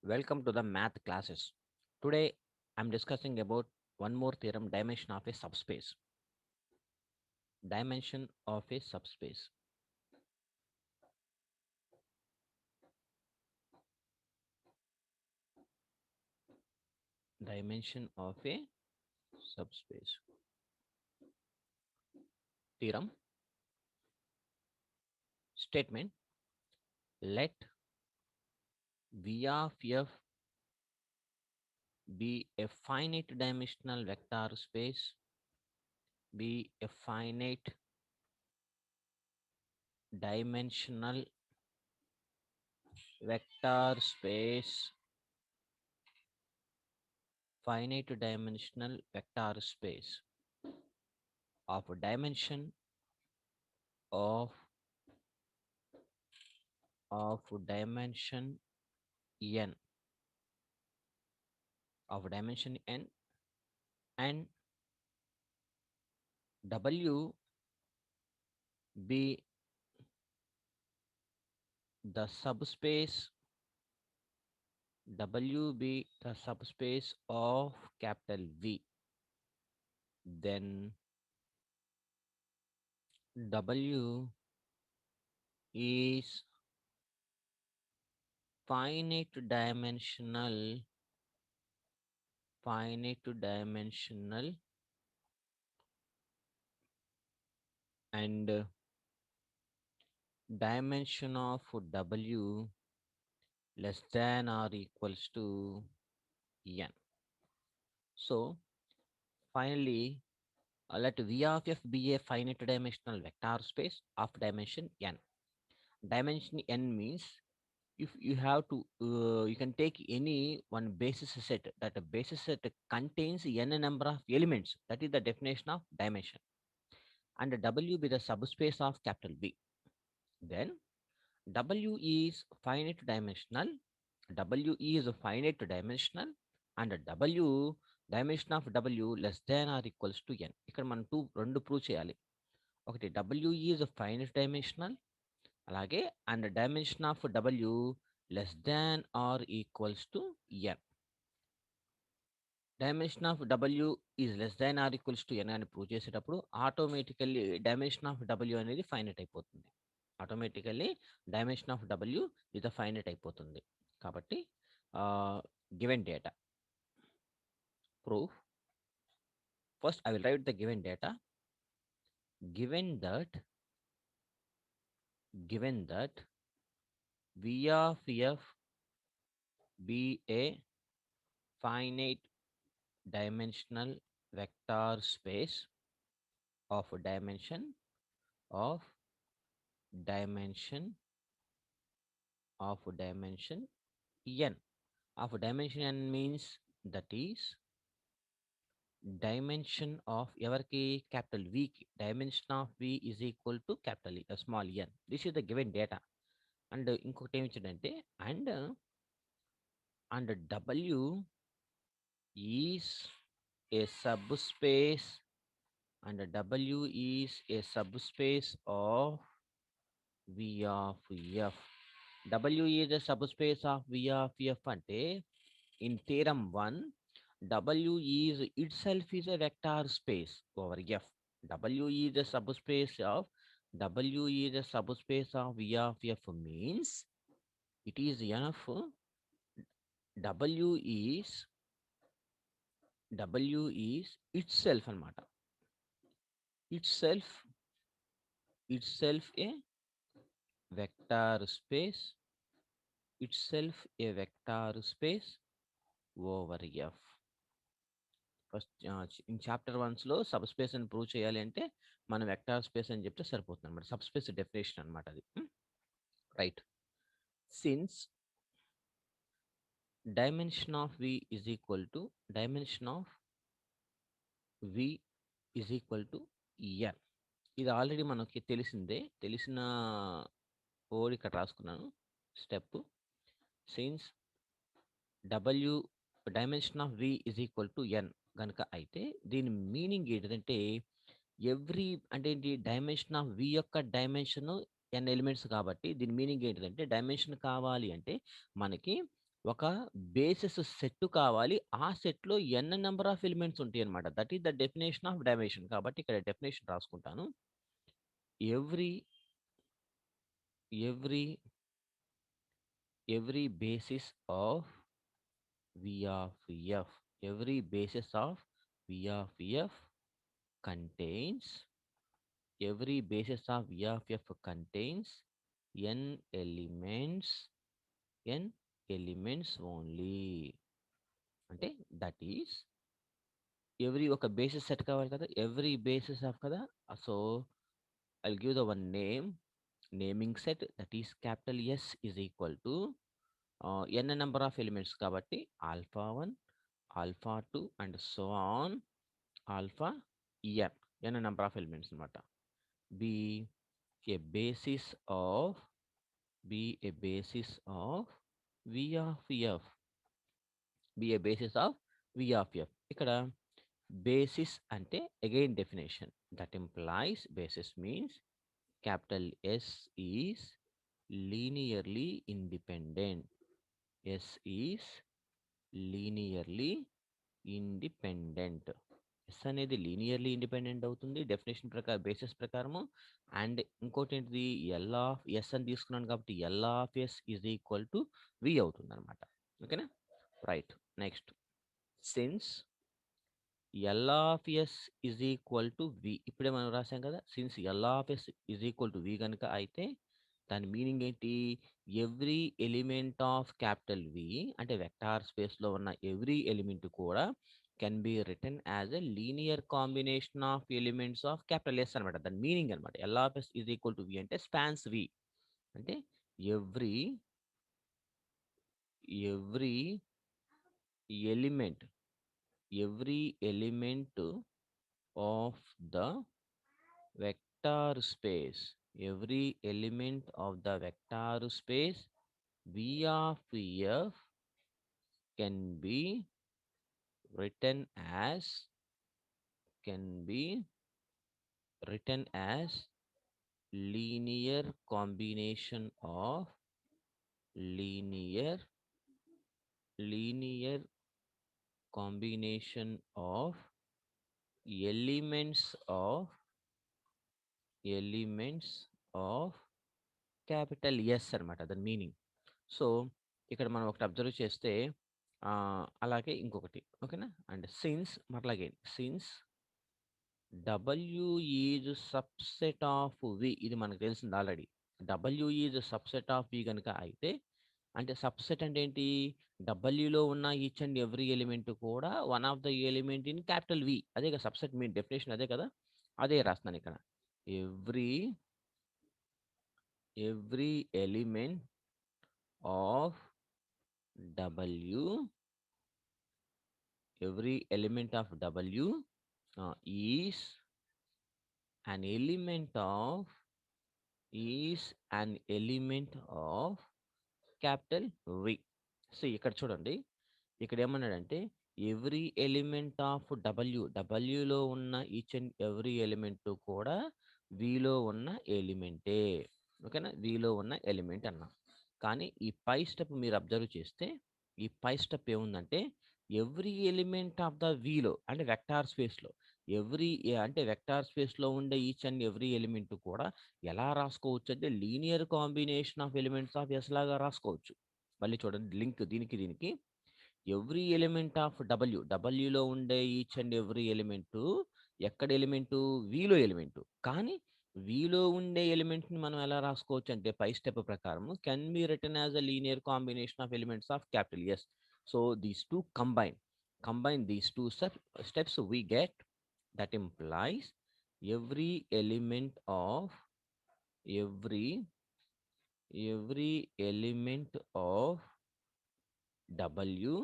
Welcome to the math classes. Today I'm discussing about one more theorem, dimension of a subspace. Dimension of a subspace. Dimension of a subspace. Theorem statement: let V of F be a finite dimensional vector space, be a finite dimensional vector space, finite dimensional vector space of dimension of dimension n, of dimension n, and W be the subspace, W be the subspace of capital V, then W is finite dimensional, finite dimensional and dimension of W less than or equals to n. So finally, let V of F be a finite dimensional vector space of dimension n. Dimension n means if you have to, you can take any one basis set, that a basis set contains n number of elements. That is the definition of dimension. And W be the subspace of capital V. Then W is finite dimensional. W is finite dimensional and W dimension of W less than or equals to n. ఇక్కడ మనం రెండు prove చేయాలి. ఒకటి W is finite dimensional, అలాగే and dimension of W less than or equals to n. Dimension of W is less than or equals to n అని prove చేసేటప్పుడు automatically dimension of W అనేది finite అయిపోతుంది. Automatically dimension of W ఇది finite అయిపోతుంది. కాబట్టి given data proof. First I will write the given data. Given that V of F be a finite dimensional vector space of dimension of dimension n. Of dimension n means that is dimension of everki capital V ki. Dimension of V is equal to capital E, small n. This is the given data. And ఇంకొకటి ఏమి ఇచ్చాడంటే and W is a subspace, and W is a subspace of V of F. W is a subspace of V of F అంటే in theorem 1, W is itself is a vector space over F. W is a subspace of V of F means it is enough. W is itself అన్నమాట. itself a vector space, over F. First in chapter 1లో subspace అని prove చేయాలి అంటే మనం vector space అని చెప్తే సరిపోతుంది అనమాట. సబ్ స్పేస్ డెఫినేషన్ అనమాట అది. Right. Since dimension of V is equal to n, ఇది ఆల్రెడీ మనకి తెలిసిన కోడ్ ఇక్కడ రాసుకున్నాను. Step since dimension of V is equal to n కనుక అయితే దీని మీనింగ్ ఏంటంటే అంటే ఏంటి, డైమెన్షన్ ఆఫ్ V యొక్క డైమెన్షన్ n ఎలిమెంట్స్ కాబట్టి దీని మీనింగ్ ఏంటంటే డైమెన్షన్ కావాలి అంటే మనకి ఒక బేసిస్ సెట్ కావాలి. ఆ సెట్‌లో ఎన్ నంబర్ ఆఫ్ ఎలిమెంట్స్ ఉంటాయన్నమాట. That is the definition of dimension. కాబట్టి ఇక్కడ డెఫినిషన్ రాసుకుంటాను. Every every every basis of V of F. Every basis of V of F contains every basis of V of F contains n elements n elements only. అంటే that is every ఒక basis set కావాలి కదా, every basis of కదా. So I'll give the one name, naming set that is capital S is equal to N number of elements కాబట్టి alpha 1 alpha 2 and so on alpha N, N number of elements అనమాట. Be a basis of be a basis of V of F, be a basis of V of F. ఇక్కడ basis అంటే again definition that implies basis means capital S is linearly independent. S is linearly independent. S అనేది linearly independent అవుతుంది definition ప్రకారం, basis ప్రకారము. And ఇంకోటి ఏంటిది, L of S అని తీసుకున్నాను కాబట్టి L of S is equal to V అవుతుంది అనమాట. ఓకేనా, right. Next, since L of S is equal to V, ఇప్పుడే మనం రాసాం కదా, since L of S is equal to V కనుక అయితే దాని మీనింగ్ ఏంటి, every element of capital V అంటే వెక్టార్ స్పేస్లో ఉన్న ఎవ్రీ ఎలిమెంట్ కూడా can be written as a linear combination of elements of capital S అనమాట. దాని మీనింగ్ అనమాట. L of S is equal to V అంటే స్పాన్స్ వి అంటే every every element every element of the vector space, every element of the vector space V of F can be written as can be written as linear combination of linear linear combination of elements of elements of capital S అనమాట దాని meaning. So ఇక్కడ మనం ఒకటి observe చేస్తే అలాగే ఇంకొకటి, ఓకేనా. And since మరలా since W is subset of V, ఇది మనకు తెలిసింది already. W is subset of V కనుక అయితే, అంటే సబ్సెట్ అంటే ఏంటి, డబ్ల్యూలో ఉన్న ఈచ్ అండ్ ఎవ్రీ ఎలిమెంట్ కూడా one of the element in capital V. అదే కదా సబ్సెట్, మీ డెఫినేషన్ అదే కదా, అదే రాస్తున్నాను ఇక్కడ. Every every element of W, every element of W is an element of capital we. So ఇక్కడ చూడండి, ఇక్కడ ఏమన్నాడంటే ఎవ్రీ ఎలిమెంట్ ఆఫ్ డబ్ల్యూలో ఉన్న ఈచ్ అండ్ ఎవ్రీ ఎలిమెంట్ కూడా విలో ఉన్న ఎలిమెంటే. ఓకేనా, విలో ఉన్న ఎలిమెంట్ అన్నా. కానీ ఈ పై స్టెప్ మీరు అబ్జర్వ్ చేస్తే, ఈ పై స్టెప్ ఏముందంటే ఎవ్రీ ఎలిమెంట్ ఆఫ్ ద వీలో అంటే వెక్టార్ స్పేస్లో అంటే వెక్టార్ స్పేస్లో ఉండే ఈచ్ అండ్ ఎవ్రీ ఎలిమెంట్ కూడా ఎలా రాసుకోవచ్చు అంటే linear combination of elements of S లాగా రాసుకోవచ్చు. మళ్ళీ చూడండి లింక్ దీనికి ఎవ్రీ ఎలిమెంట్ ఆఫ్ డబ్ల్యూలో ఉండే ఈచ్ అండ్ ఎవ్రీ ఎలిమెంటు ఎక్కడ ఎలిమెంటు, వీలో ఎలిమెంటు. కానీ వీలో ఉండే ఎలిమెంట్ని మనం ఎలా రాసుకోవచ్చు అంటే పై స్టెప్ ప్రకారం can be written as a linear combination of elements of capital S. So these two combine these two steps we get, that implies every element of every element of W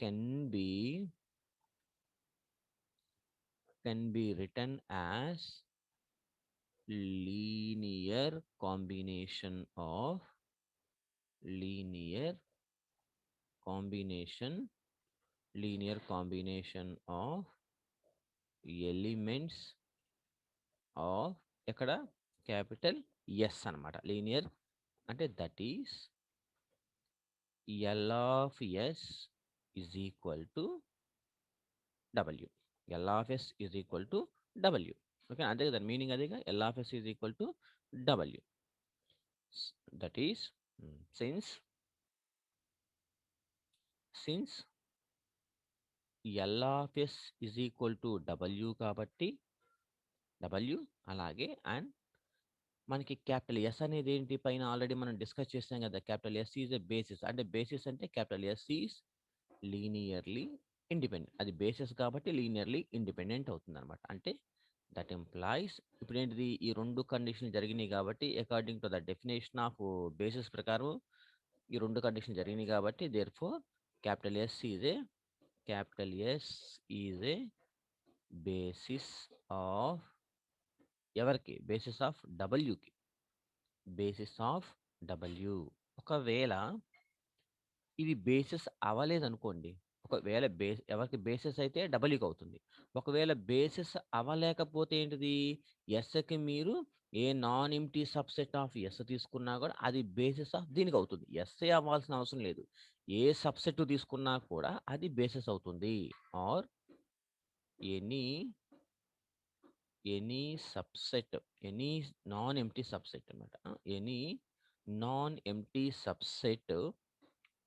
can be written as linear combination of linear combination of elements of ఎక్కడ capital S అనమాట. Linear అంటే that is L of S is equal to W. L of S is equal to W. Okay, అంతే కదా meaning అదేగా L of S is equal to W. That is, since L of S is equal to W కాబట్టి W అలాగే and మనకి capital S అనేది ఏంటి పైన already మనం డిస్కస్ చేసాం కదా capital S is a basis అంటే బేసిస్ అంటే capital S is linearly independent అది బేసిస్ కాబట్టి లీనియర్లీ ఇండిపెండెంట్ అవుతుంది అనమాట అంటే దట్ ఎంప్లాయిస్ ఇప్పుడు ఏంటిది ఈ రెండు కండిషన్లు జరిగినాయి కాబట్టి according to the definition of basis ప్రకారం ఈ రెండు కండిషన్లు జరిగినాయి కాబట్టి therefore capital S is a capital S is a basis of ఎవరికి బేసిస్ ఆఫ్ డబ్ల్యూకి బేసిస్ ఆఫ్ డబ్ల్యూ ఒకవేళ ఇది బేసిస్ అవ్వలేదనుకోండి ఒకవేళ ఎవరికి బేసిస్ అయితే డబ్ల్యూకి అవుతుంది ఒకవేళ బేసిస్ అవ్వలేకపోతే ఏంటిది ఎస్కి మీరు a non empty subset of S తీసుకున్నా కూడా అది బేసిస్ ఆఫ్ దీనికి అవుతుంది ఎస్ఏ అవ్వాల్సిన అవసరం లేదు ఏ సబ్సెట్ తీసుకున్నా కూడా అది బేసిస్ అవుతుంది or any any subset any non empty subset అనమాట any non empty subset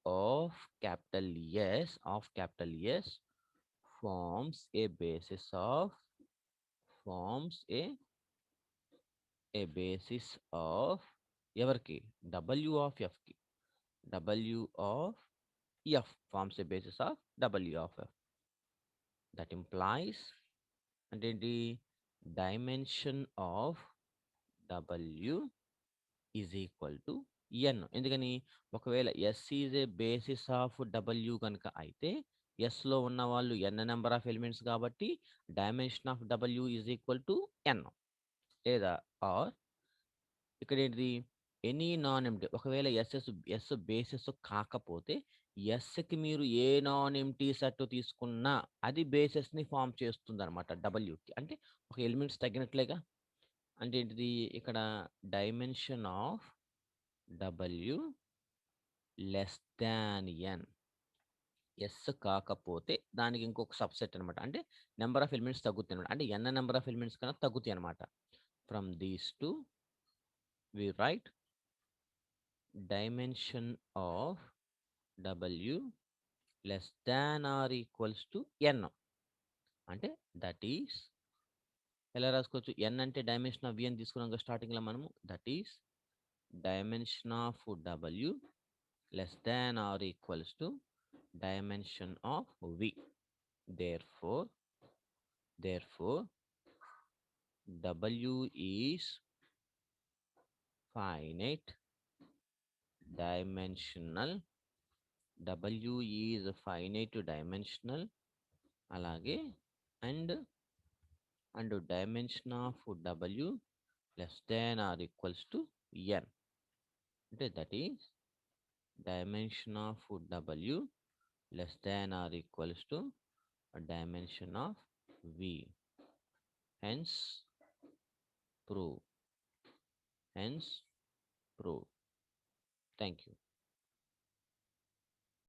of capital S forms a basis of forms a basis of ఎవరికి W of F కి W of F forms a basis of W of F that implies అంటే ఏంటి dimension of W is equal to n ఎందుకని ఒకవేళ S is a basis of W కనుక అయితే S లో ఉన్న వాళ్ళు n నెంబర్ ఆఫ్ ఎలిమెంట్స్ కాబట్టి dimension of W is equal to n లేదా ఆర్ ఇక్కడ ఏంటిది ఎనీ నాన్ ఎంటీ ఒకవేళ ఎస్ బేసిస్ కాకపోతే ఎస్కి మీరు ఏ నాన్ ఎంటీ సెట్ తీసుకున్నా అది బేసిస్ని ఫామ్ చేస్తుంది అనమాట డబ్ల్యూకి అంటే ఒక ఎలిమెంట్స్ తగ్గినట్లేగా అంటే ఏంటిది ఇక్కడ dimension of W less than N S కాకపోతే దానికి ఇంకొక సబ్సెట్ అనమాట అంటే నెంబర్ ఆఫ్ ఎలిమెంట్స్ తగ్గుతాయి అనమాట అంటే ఎన్ నెంబర్ ఆఫ్ ఎలిమెంట్స్ కన్నా తగ్గుతాయి అనమాట from these to V right dimension of W less than or equals to N అంటే దట్ ఈస్ ఎలా రాసుకోవచ్చు ఎన్ అంటే డైమెన్షన్ ఆఫ్ వి అని తీసుకున్నాం కదా స్టార్టింగ్లో మనము that is dimension of W less than or equals to dimension of V. Therefore, W is finite dimensional. W is finite dimensional. అలాగే and dimension of W less than or equals to n. అంటే that is dimension of W less than or equals to a dimension of V. Hence prove. Hence prove. Thank you.